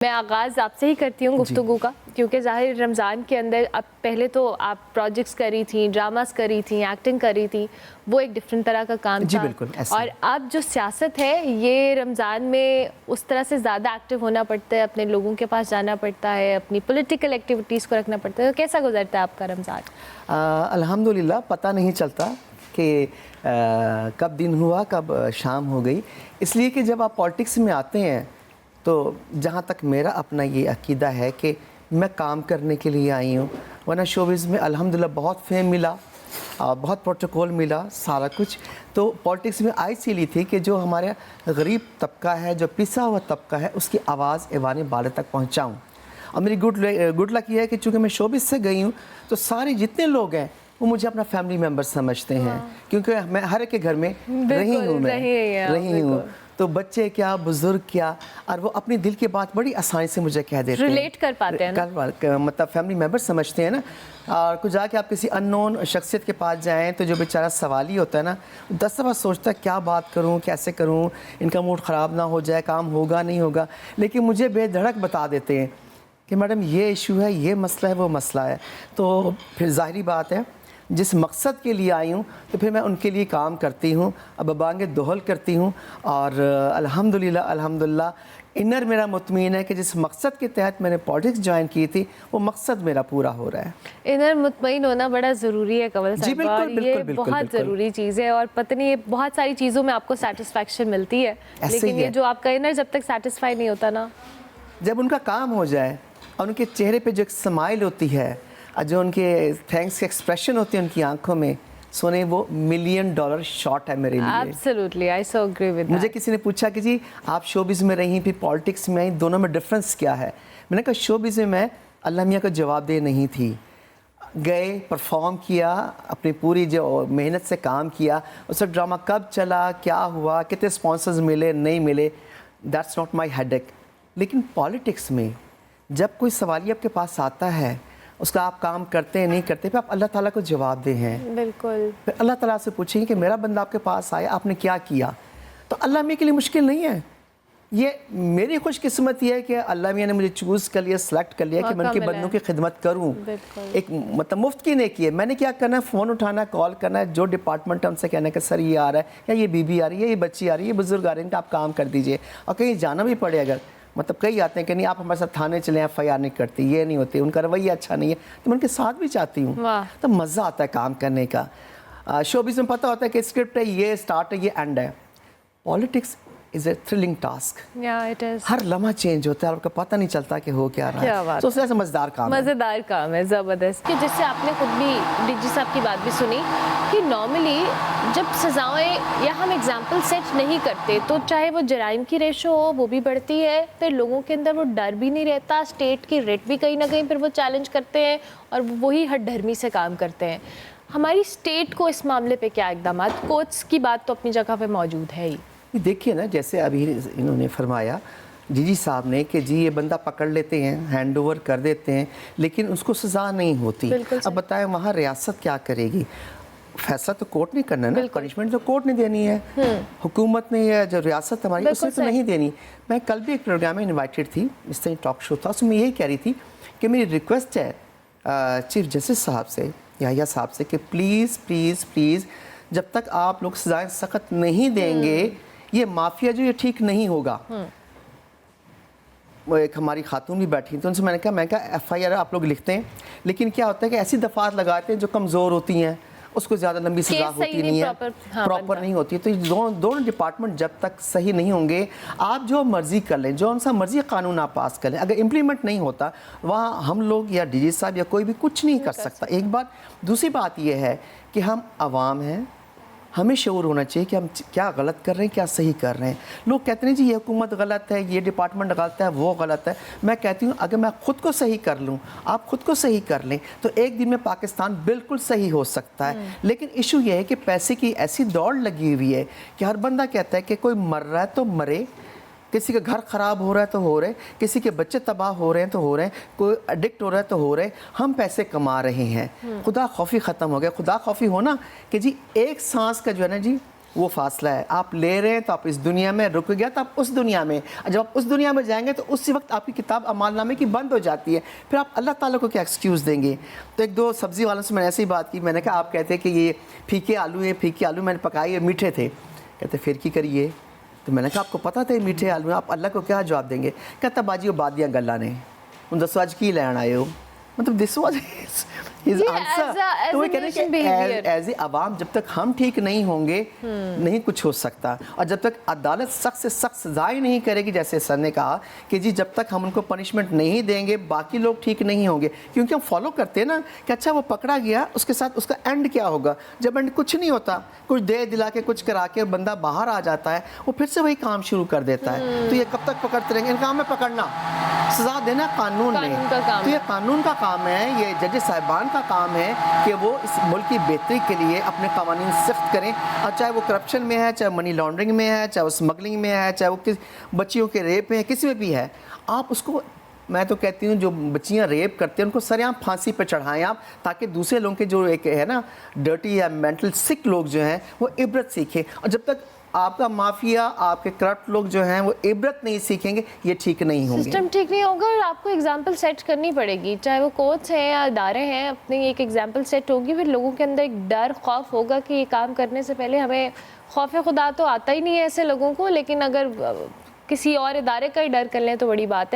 میں آغاز آپ سے ہی کرتی ہوں گفتگو کا، کیونکہ ظاہر رمضان کے اندر اب پہلے تو آپ پروجیکٹس کری تھیں، ڈراماز کری تھیں، ایکٹنگ کری تھی، وہ ایک ڈفرینٹ طرح کا کام تھا. بالکل ایسے. اور اب جو سیاست ہے یہ رمضان میں اس طرح سے زیادہ ایکٹیو ہونا پڑتا ہے، اپنے لوگوں کے پاس جانا پڑتا ہے، اپنی پولیٹیکل ایکٹیویٹیز کو رکھنا پڑتا ہے. کیسا گزرتا ہے آپ کا رمضان؟ الحمدللہ پتہ نہیں چلتا کہ کب دن ہوا کب شام ہو گئی، اس لیے کہ جب آپ پالیٹکس میں آتے ہیں تو جہاں تک میرا اپنا یہ عقیدہ ہے کہ میں کام کرنے کے لیے آئی ہوں، ورنہ شوبز میں الحمدللہ بہت فیم ملا، بہت پروٹوکول ملا، سارا کچھ. تو پالیٹکس میں آئی اسی لیے تھی کہ جو ہمارا غریب طبقہ ہے، جو پسا ہوا طبقہ ہے، اس کی آواز ایوان بالا تک پہنچاؤں. اور میری گڈ لک یہ ہے کہ چونکہ میں شوبز سے گئی ہوں تو سارے جتنے لوگ ہیں وہ مجھے اپنا فیملی ممبر سمجھتے ہیں، کیونکہ میں ہر ایک کے گھر میں رہی ہوں. تو بچے کیا، بزرگ کیا، اور وہ اپنی دل کی بات بڑی آسانی سے مجھے کہہ دیتے ہیں، ریلیٹ کر پاتے ہیں، مطلب فیملی ممبر سمجھتے ہیں نا. اور کچھ جا کے آپ کسی ان نون شخصیت کے پاس جائیں تو جو بیچارہ سوالی ہوتا ہے نا، 10 دفعہ سوچتا ہے کیا بات کروں، کیسے کروں، ان کا موڈ خراب نہ ہو جائے، کام ہوگا نہیں ہوگا، لیکن مجھے بے دھڑک بتا دیتے ہیں کہ میڈم یہ ایشو ہے، یہ مسئلہ ہے، وہ مسئلہ ہے. تو پھر ظاہری بات ہے جس مقصد کے لیے آئی ہوں تو پھر میں ان کے لیے کام کرتی ہوں، اب بانگے دوہل کرتی ہوں. اور الحمدللہ انر میرا مطمئن ہے کہ جس مقصد کے تحت میں نے پالیٹکس جوائن کی تھی وہ مقصد میرا پورا ہو رہا ہے. انر مطمئن ہونا بڑا ضروری ہے کنول صاحب، یہ بہت ضروری چیز ہے. اور پتہ نہیں بہت ساری چیزوں میں آپ کو سیٹسفیکشن ملتی ہے، لیکن یہ جو آپ کا انر جب تک سیٹسفائی نہیں ہوتا نا، جب ان کا کام ہو جائے اور ان کے چہرے پہ جو ایک سمائل ہوتی ہے اور جو ان کے تھینکس کے ایکسپریشن ہوتے ہیں ان کی آنکھوں میں، سونے وہ $1 ملین شاٹ ہے میرے لیے. Absolutely I so agree with. مجھے کسی نے پوچھا کہ جی آپ شوبز میں رہی پھر پالیٹکس میں آئی، دونوں میں ڈفرینس کیا ہے؟ میں نے کہا شوبز میں اللہ میاں کا جواب دہ نہیں تھی، گئے پرفارم کیا، اپنی پوری جو محنت سے کام کیا، اس وقت ڈرامہ کب چلا، کیا ہوا، کتنے اسپانسرز ملے نہیں ملے، دیٹس ناٹ مائی ہیڈ ایک. لیکن پالیٹکس میں جب کوئی سوالیہ آپ کے پاس آتا ہے، اس کا آپ کام کرتے ہیں نہیں کرتے، پھر آپ اللہ تعالیٰ کو جواب دے ہیں. بالکل. پھر اللہ تعالیٰ سے پوچھیں کہ میرا بندہ آپ کے پاس آیا، آپ نے کیا کیا؟ تو اللہ میاں کے لیے مشکل نہیں ہے. یہ میری خوش قسمت یہ ہے کہ اللہ میاں نے مجھے چوز کر لیا، سلیکٹ کر لیا کہ میں ان کے بندوں کی خدمت کروں. ایک مطلب مفت کی نہیں کی ہے. میں نے کیا کرنا ہے، فون اٹھانا ہے، کال کرنا ہے، جو ڈپارٹمنٹ ہے ان سے کہنا ہے کہ سر یہ آ رہا ہے، یا یہ بی آ رہی ہے، یہ بچی آ رہی ہے، یہ بزرگ آ رہے ہیں، آپ کام کر دیجئے. اور کہیں جانا بھی پڑے، اگر مطلب کئی آتے ہیں کہ نہیں آپ ہمارے ساتھ تھانے چلیں، FIR نہیں کرتی، یہ نہیں ہوتی، ان کا رویہ اچھا نہیں ہے، تو میں ان کے ساتھ بھی چاہتی ہوں. تو مزہ آتا ہے کام کرنے کا. شوبز میں پتہ ہوتا ہے کہ اسکرپٹ ہے، یہ اسٹارٹ ہے، یہ اینڈ ہے. Politics is a thrilling task. ہر لمحہ چینج ہوتا ہے، آپ کو پتہ نہیں چلتا کہ ہو کیا رہا ہے. تو اس سے مزیدار کام ہے. مزیدار کام ہے، زبردست. کہ جس سے آپ نے خود بھی ڈی جی صاحب کی بات بھی سنی کہ نارملی جب سزائیں یا ہم ایگزامپل سیٹ نہیں کرتے تو چاہے وہ جرائم کی ریشو ہو وہ بھی بڑھتی ہے، پھر لوگوں کے اندر وہ ڈر بھی نہیں رہتا، اسٹیٹ کی ریٹ بھی کہیں نہ کہیں پھر وہ چیلنج کرتے ہیں اور وہی ہٹ دھرمی سے کام کرتے ہیں. ہماری اسٹیٹ کو اس معاملے پہ کیا اقدامات؟ کوچس کی بات تو اپنی جگہ پہ موجود ہے ہی. دیکھیے نا، جیسے ابھی انہوں نے فرمایا جی صاحب نے کہ جی یہ بندہ پکڑ لیتے ہیں، ہینڈ اوور کر دیتے ہیں، لیکن اس کو سزا نہیں ہوتی. اب بتائیں وہاں ریاست کیا کرے گی؟ فیصلہ تو کورٹ نہیں کرنا نا، پنشمنٹ تو کورٹ نے دینی ہے، حکومت نے یا جو ریاست ہماری اس نے تو نہیں دینی. میں کل بھی ایک پروگرام میں انوائٹیڈ تھی، اس طرح ٹاک شو تھا، اس میں یہی کہہ رہی تھی کہ میری ریکویسٹ ہے چیف جسٹس صاحب سے، یحییٰ صاحب سے، کہ پلیز پلیز پلیز جب تک آپ لوگ سزائیں سخت نہیں دیں گے یہ مافیا جو یہ ٹھیک نہیں ہوگا. وہ ایک ہماری خاتون بھی بیٹھی تھی، ان سے میں نے کہا FIR آپ لوگ لکھتے ہیں، لیکن کیا ہوتا ہے کہ ایسی دفعات لگاتے ہیں جو کمزور ہوتی ہیں، اس کو زیادہ لمبی سزا ہوتی نہیں ہے، پراپر نہیں ہوتی ہے. تو دونوں ڈپارٹمنٹ جب تک صحیح نہیں ہوں گے، آپ جو مرضی کر لیں، جو ان سا مرضی قانون آپ پاس کر لیں، اگر امپلیمنٹ نہیں ہوتا وہاں ہم لوگ یا ڈی جی صاحب یا کوئی بھی کچھ نہیں کر سکتا. ایک بات. دوسری بات یہ ہے کہ ہم عوام ہیں، ہمیں شعور ہونا چاہیے کہ ہم کیا غلط کر رہے ہیں، کیا صحیح کر رہے ہیں. لوگ کہتے ہیں جی یہ حکومت غلط ہے، یہ ڈپارٹمنٹ غلط ہے، وہ غلط ہے. میں کہتی ہوں اگر میں خود کو صحیح کر لوں، آپ خود کو صحیح کر لیں، تو ایک دن میں پاکستان بالکل صحیح ہو سکتا ہے. لیکن ایشو یہ ہے کہ پیسے کی ایسی دوڑ لگی ہوئی ہے کہ ہر بندہ کہتا ہے کہ کوئی مر رہا ہے تو مرے، کسی کا گھر خراب ہو رہا ہے تو ہو رہے، کسی کے بچے تباہ ہو رہے ہیں تو ہو رہے ہیں، کوئی ایڈکٹ ہو رہا ہے تو ہو رہے. ہم پیسے کما رہے ہیں، خدا خوفی ختم ہو گیا. خدا خوفی ہونا کہ جی ایک سانس کا جو ہے نا جی وہ فاصلہ ہے. آپ لے رہے ہیں تو آپ اس دنیا میں، رک گیا تو آپ اس دنیا میں. جب آپ اس دنیا میں جائیں گے تو اسی وقت آپ کی کتاب اعمال نامے کی بند ہو جاتی ہے. پھر آپ اللہ تعالیٰ کو کیا ایکسکیوز دیں گے؟ تو ایک دو سبزی والوں سے میں نے ایسی بات کی، میں نے کہا آپ کہتے ہیں کہ یہ پھیکے آلو ہیں، پھیکے آلو میں نے پکائے یہ میٹھے تھے. کہتے پھر کی کریے؟ تو میں نے کہا آپ کو پتہ تھا یہ میٹھے آلو ہیں، آپ اللہ کو کیا جواب دیں گے؟ کہتا باجی وہ بادیاں گلا نے ان دسو اج کی لین آئے ہو. مطلب دس واز ہز آنسر. تو وہ کہہ رہے ہیں کہ ایز اے عوام جب تک ہم ٹھیک نہیں ہوں گے نہیں کچھ ہو سکتا. اور جب تک عدالت سخت سے سخت سزائیں نہیں کرے گی، جیسے سر نے کہا کہ جی جب تک ہم ان کو پنشمنٹ نہیں دیں گے باقی لوگ ٹھیک نہیں ہوں گے. کیونکہ ہم فالو کرتے ہیں نا کہ اچھا وہ پکڑا گیا، اس کے ساتھ اس کا اینڈ کیا ہوگا؟ جب اینڈ کچھ نہیں ہوتا، کچھ دے دلا کے کچھ کرا کے بندہ باہر آ جاتا ہے، وہ پھر سے وہی کام شروع کر دیتا ہے. تو یہ کب تک پکڑتے رہیں گے؟ ان کام میں پکڑنا، سزا دینا قانون نے. تو یہ قانون کا کام ہے، یہ ججز صاحبان کا کام ہے کہ وہ اس ملک کی بہتری کے لیے اپنے قوانین سخت کریں. اور چاہے وہ کرپشن میں ہے، چاہے منی لانڈرنگ میں ہے، چاہے وہ اسمگلنگ میں ہے، چاہے وہ بچیوں کے ریپ میں ہے، کسی میں بھی ہے، آپ اس کو، میں تو کہتی ہوں جو بچیاں ریپ کرتے ہیں ان کو سرعام پھانسی پہ چڑھائیں آپ، تاکہ دوسرے لوگوں کے جو ایک ہے نا ڈرٹی یا مینٹل سک لوگ جو ہیں وہ عبرت سیکھیں. اور جب تک آپ کا مافیا، آپ کے کرپٹ لوگ جو ہیں وہ عبرت نہیں سیکھیں گے، یہ ٹھیک نہیں ہوں گے. سسٹم ٹھیک نہیں ہوگا. اور آپ کو اگزامپل سیٹ کرنی پڑے گی، چاہے وہ کورٹس ہیں یا ادارے ہیں، اپنی ایک اگزامپل سیٹ ہوگی. پھر لوگوں کے اندر ایک ڈر، خوف ہوگا کہ یہ کام کرنے سے پہلے ہمیں خوف خدا تو آتا ہی نہیں ہے ایسے لوگوں کو، لیکن اگر کسی اور ادارے کا ہی ڈر کر لیں تو بڑی بات ہے.